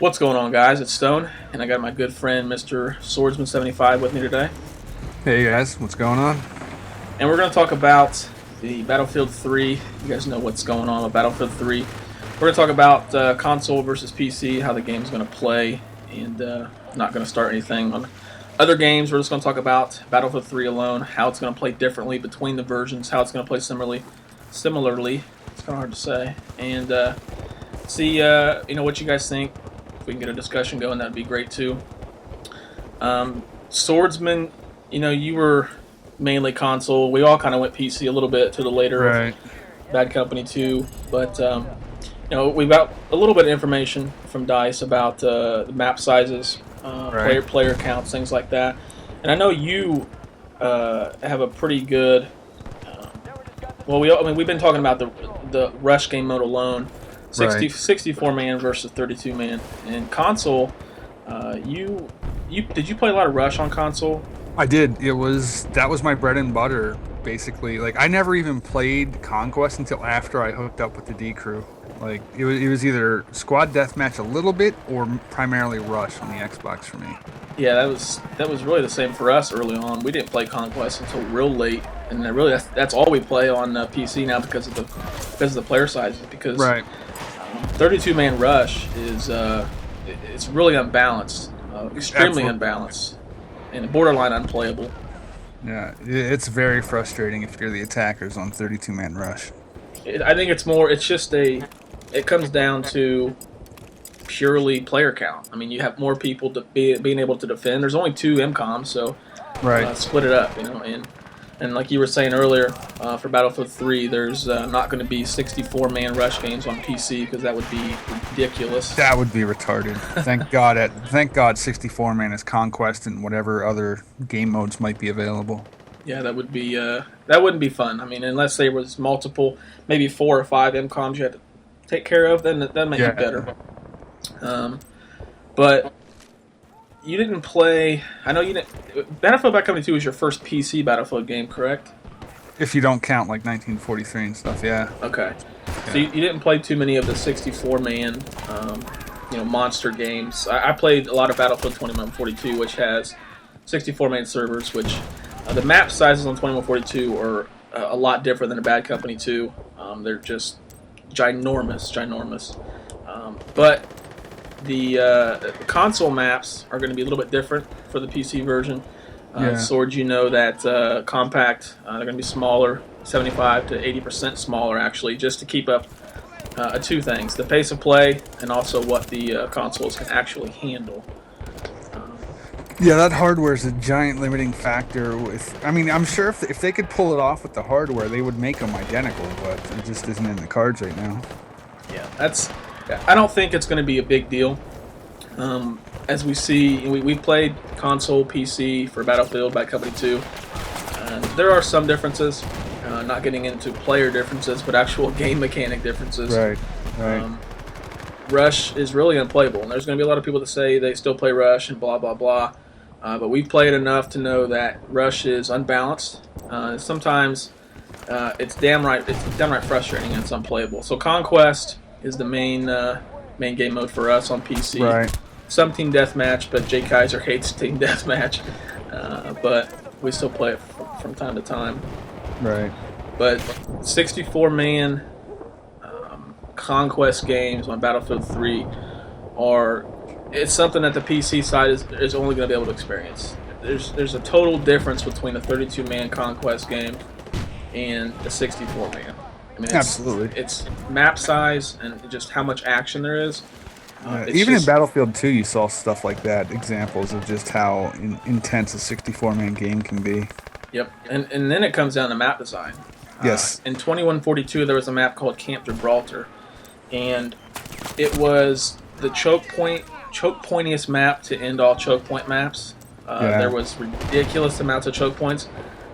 What's going on, guys? It's Stone, and I got my good friend, Mr. Swordsman75, with me today. Hey guys, what's going on? And we're going to talk about the Battlefield 3. You guys know what's going on with Battlefield 3. We're going to talk about console versus PC, how the game's going to play, and not going to start anything on other games. We're just going to talk about Battlefield 3 alone, how it's going to play differently between the versions, how it's going to play similarly. It's kind of hard to say. And see, what you guys think. If we can get a discussion going, that'd be great too. Swordsman, you were mainly console. We all kind of went PC a little bit to the later Right. Bad Company 2, but we got a little bit of information from DICE about the map sizes, Right. player counts, things like that. And I know you have a pretty good. We've been talking about the rush game mode alone. 64 man versus 32 man. And console, you did you play a lot of Rush on console? I did. That was my bread and butter, basically. Like I never even played Conquest until after I hooked up with the D crew. Like it was either squad deathmatch a little bit or primarily Rush on the Xbox for me. Yeah, that was really the same for us early on. We didn't play Conquest until real late, and that's all we play on PC now because of the player sizes. Because Right. 32 man Rush is it's really unbalanced, extremely Absolutely. unbalanced, and borderline unplayable. Yeah, it's very frustrating if you're the attackers on 32-man Rush. I think it comes down to purely player count. I mean, you have more people being able to defend. There's only two MCOMs, so Right. split it up, and like you were saying earlier, for Battlefield 3, there's not going to be 64-man rush games on PC because that would be ridiculous. That would be retarded. Thank God 64-man is Conquest and whatever other game modes might be available. Yeah, that wouldn't be fun. I mean, unless there was multiple, maybe 4 or 5 MCOMs you had to take care of, then that might be better. But you didn't play. I know you didn't. Battlefield Bad Company 2 was your first PC Battlefield game, correct? If you don't count like 1943 and stuff, yeah. Okay. So you didn't play too many of the 64-man, monster games. I played a lot of Battlefield 2142, which has 64-man servers, which the map sizes on 2142 are a lot different than a Bad Company 2. They're just ginormous. But the console maps are going to be a little bit different for the PC version. Swords, that compact, they're going to be smaller, 75 to 80% smaller actually, just to keep up two things: the pace of play and also what the consoles can actually handle. Yeah, that hardware is a giant limiting factor. I'm sure if they could pull it off with the hardware, they would make them identical, but it just isn't in the cards right now. Yeah, I don't think it's going to be a big deal. As we see, we played console, PC for Battlefield Bad Company 2. There are some differences, not getting into player differences, but actual game mechanic differences. Right. Rush is really unplayable, and there's going to be a lot of people that say they still play Rush and blah, blah, blah. But we've played enough to know that Rush is unbalanced. Sometimes it's downright frustrating and it's unplayable. So Conquest is the main game mode for us on PC. Right. Some team deathmatch, but Jay Kaiser hates team deathmatch. But we still play it from time to time. Right. But 64-man Conquest games on Battlefield 3 it's something that the PC side is only going to be able to experience. There's a total difference between the 32-man Conquest game and the 64-man. I mean, Absolutely. It's map size and just how much action there is. Even in Battlefield 2, you saw stuff like that, examples of just how intense a 64-man game can be. Yep, and then it comes down to map design. Yes. In 2142, there was a map called Camp Gibraltar, and it was the choke pointiest map to end all choke point maps. There was ridiculous amounts of choke points,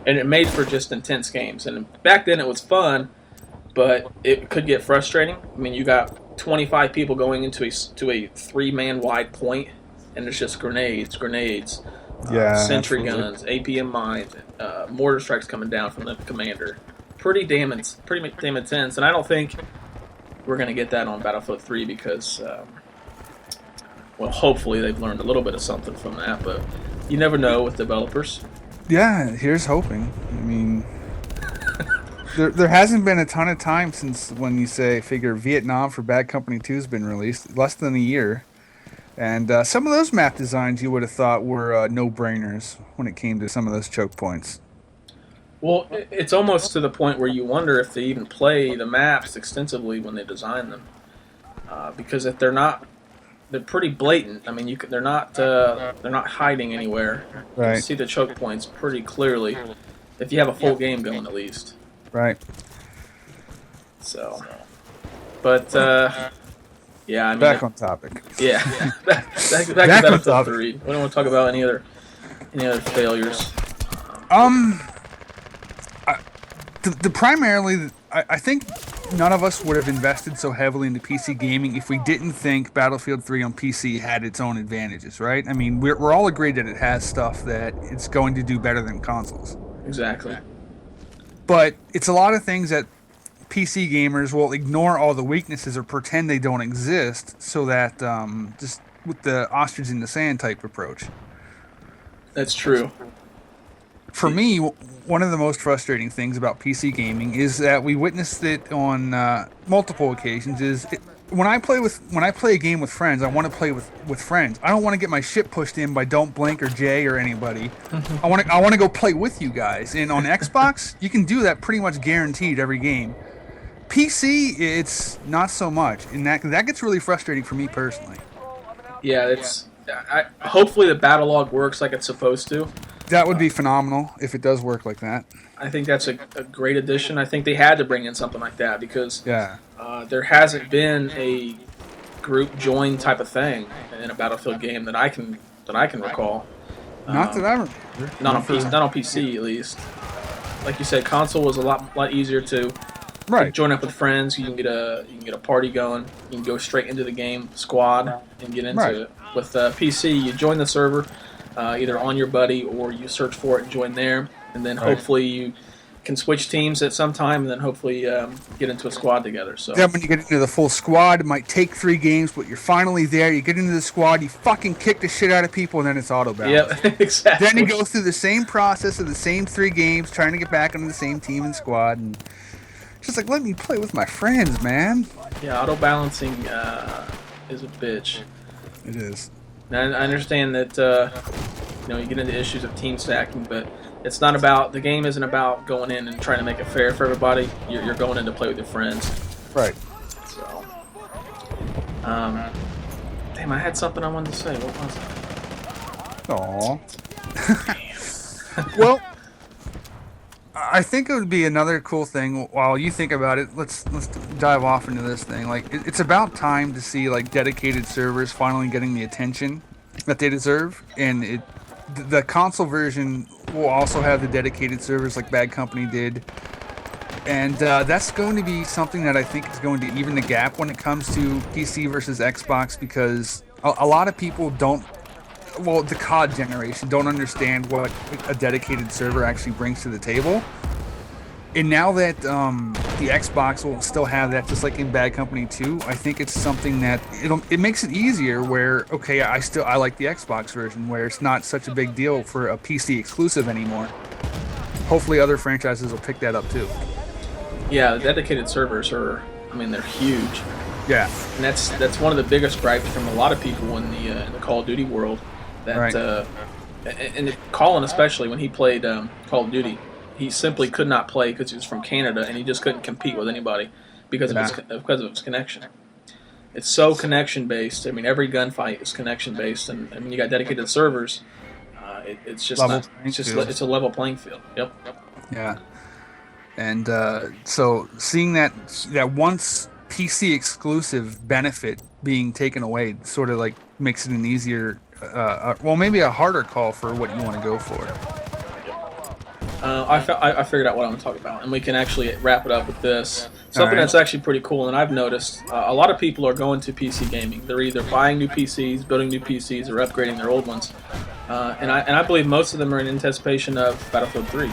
and it made for just intense games. And back then, it was fun, but it could get frustrating. I mean, you got 25 people going into a 3-man wide point, and there's just grenades, sentry guns, APM mines, mortar strikes coming down from the commander. Pretty damn intense, and I don't think we're going to get that on Battlefield 3 because well, hopefully they've learned a little bit of something from that, but you never know with developers. Yeah, here's hoping. I mean, there hasn't been a ton of time since when you figure Vietnam for Bad Company 2 has been released, less than a year. And some of those map designs you would have thought were no-brainers when it came to some of those choke points. Well, it's almost to the point where you wonder if they even play the maps extensively when they design them, because if they're not, they're pretty blatant. I mean, they're not hiding anywhere. You can Right. see the choke points pretty clearly if you have a full game going at least. Right. So, but yeah, I mean, Back on topic. yeah, back to Back on Battlefield topic. 3. We don't want to talk about any other failures. The primarily, I think none of us would have invested so heavily into PC gaming if we didn't think Battlefield 3 on PC had its own advantages, right? I mean, we're all agreed that it has stuff that it's going to do better than consoles. Exactly. But it's a lot of things that PC gamers will ignore all the weaknesses or pretend they don't exist, so that just with the ostrich in the sand type approach. That's true. For me, one of the most frustrating things about PC gaming is that we witnessed it on multiple occasions. When I play a game with friends, I want to play with friends. I don't want to get my shit pushed in by Don't Blink or Jay or anybody. I want to go play with you guys. And on Xbox, you can do that pretty much guaranteed every game. PC, it's not so much, and that gets really frustrating for me personally. Yeah, hopefully the battle log works like it's supposed to. That would be phenomenal if it does work like that. I think that's a great addition. I think they had to bring in something like that because Yeah. there hasn't been a group join type of thing in a Battlefield game that I can recall. Not that I remember. Not on PC at least. Like you said, console was a lot easier to Right. join up with friends. You can get a party going. You can go straight into the game squad and get into it. With PC, you join the server either on your buddy or you search for it and join there, and then hopefully you can switch teams at some time, and then hopefully get into a squad together. So Then when you get into the full squad, it might take 3 games, but you're finally there. You get into the squad, you fucking kick the shit out of people, and then it's auto balance. Yep, exactly. Then you go through the same process of the same 3 games, trying to get back into the same team and squad, and just like, let me play with my friends, man. Yeah, auto balancing is a bitch. It is. And I understand that you get into issues of team stacking, but it's not about the game. Isn't about going in and trying to make it fair for everybody. You're going in to play with your friends. Right. So, damn, I had something I wanted to say. What was it? Aw. Well, I think it would be another cool thing. While you think about it, let's dive off into this thing. Like, it's about time to see like dedicated servers finally getting the attention that they deserve, and the console version will also have the dedicated servers like Bad Company did, and that's going to be something that I think is going to even the gap when it comes to PC versus Xbox, because a lot of people don't. Well, the COD generation don't understand what a dedicated server actually brings to the table. And now that the Xbox will still have that, just like in Bad Company 2, I think it's something that it makes it easier where, okay, I like the Xbox version, where it's not such a big deal for a PC exclusive anymore. Hopefully other franchises will pick that up too. Yeah, the dedicated servers they're huge. Yeah. And that's one of the biggest gripes from a lot of people in the Call of Duty world. That Right. And Colin, especially when he played Call of Duty, he simply could not play because he was from Canada and he just couldn't compete with anybody because of his connection. It's so connection based. I mean, every gunfight is connection based, and when you got dedicated servers, it's just Level not. playing It's just field. it's a level playing field. Yep. Yeah. And so seeing that once PC exclusive benefit being taken away sort of like makes it an easier, maybe a harder call for what you want to go for. I figured out what I'm going to talk about, and we can actually wrap it up with this. Something right. that's actually pretty cool, and I've noticed a lot of people are going to PC gaming. They're either buying new PCs, building new PCs, or upgrading their old ones. And I believe most of them are in anticipation of Battlefield 3.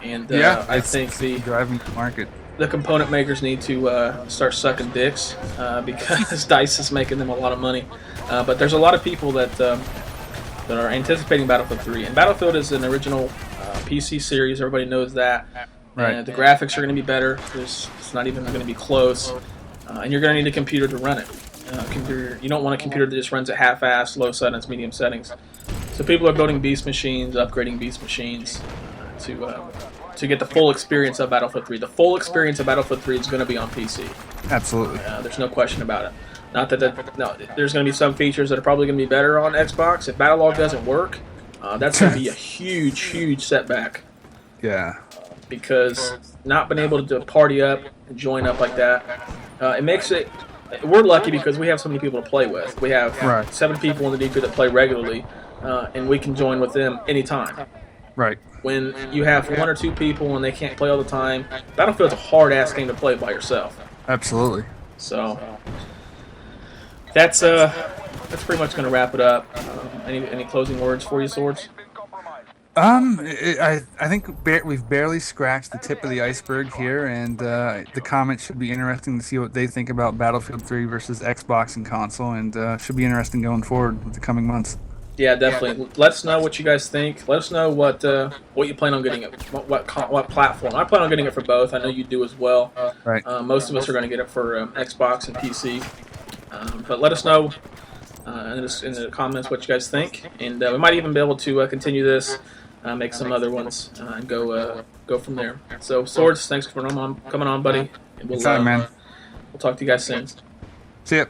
And I think driving the market. the component makers need to start sucking dicks because Dice is making them a lot of money. But there's a lot of people that are anticipating Battlefield 3. And Battlefield is an original PC series. Everybody knows that. Right. And the graphics are going to be better. It's not even going to be close. And you're going to need a computer to run it. You don't want a computer that just runs at half-assed, low settings, medium settings. So people are building beast machines, upgrading beast machines to get the full experience of Battlefield 3. The full experience of Battlefield 3 is going to be on PC. Absolutely. There's no question about it. Not that there's going to be some features that are probably going to be better on Xbox. If Battlelog doesn't work, that's going to be a huge, huge setback. Yeah. Because not being able to party up and join up like that, it makes it. We're lucky because we have so many people to play with. We have 7 people in the DQ that play regularly, and we can join with them anytime. Right. When you have 1 or 2 people and they can't play all the time, Battlefield's a hard-ass game to play by yourself. Absolutely. So that's pretty much going to wrap it up. Any closing words for you, Swords? I think we've barely scratched the tip of the iceberg here, and the comments should be interesting to see what they think about Battlefield 3 versus Xbox and console, and should be interesting going forward with the coming months. Yeah, definitely. Let us know what you guys think. Let us know what you plan on getting it, what platform. I plan on getting it for both. I know you do as well. Right. Most of us are going to get it for Xbox and PC. But let us know in the comments what you guys think, and we might even be able to continue this, make some other ones, and go from there. So, Swords, thanks for coming on, buddy. And Anytime, man. We'll talk to you guys soon. See ya.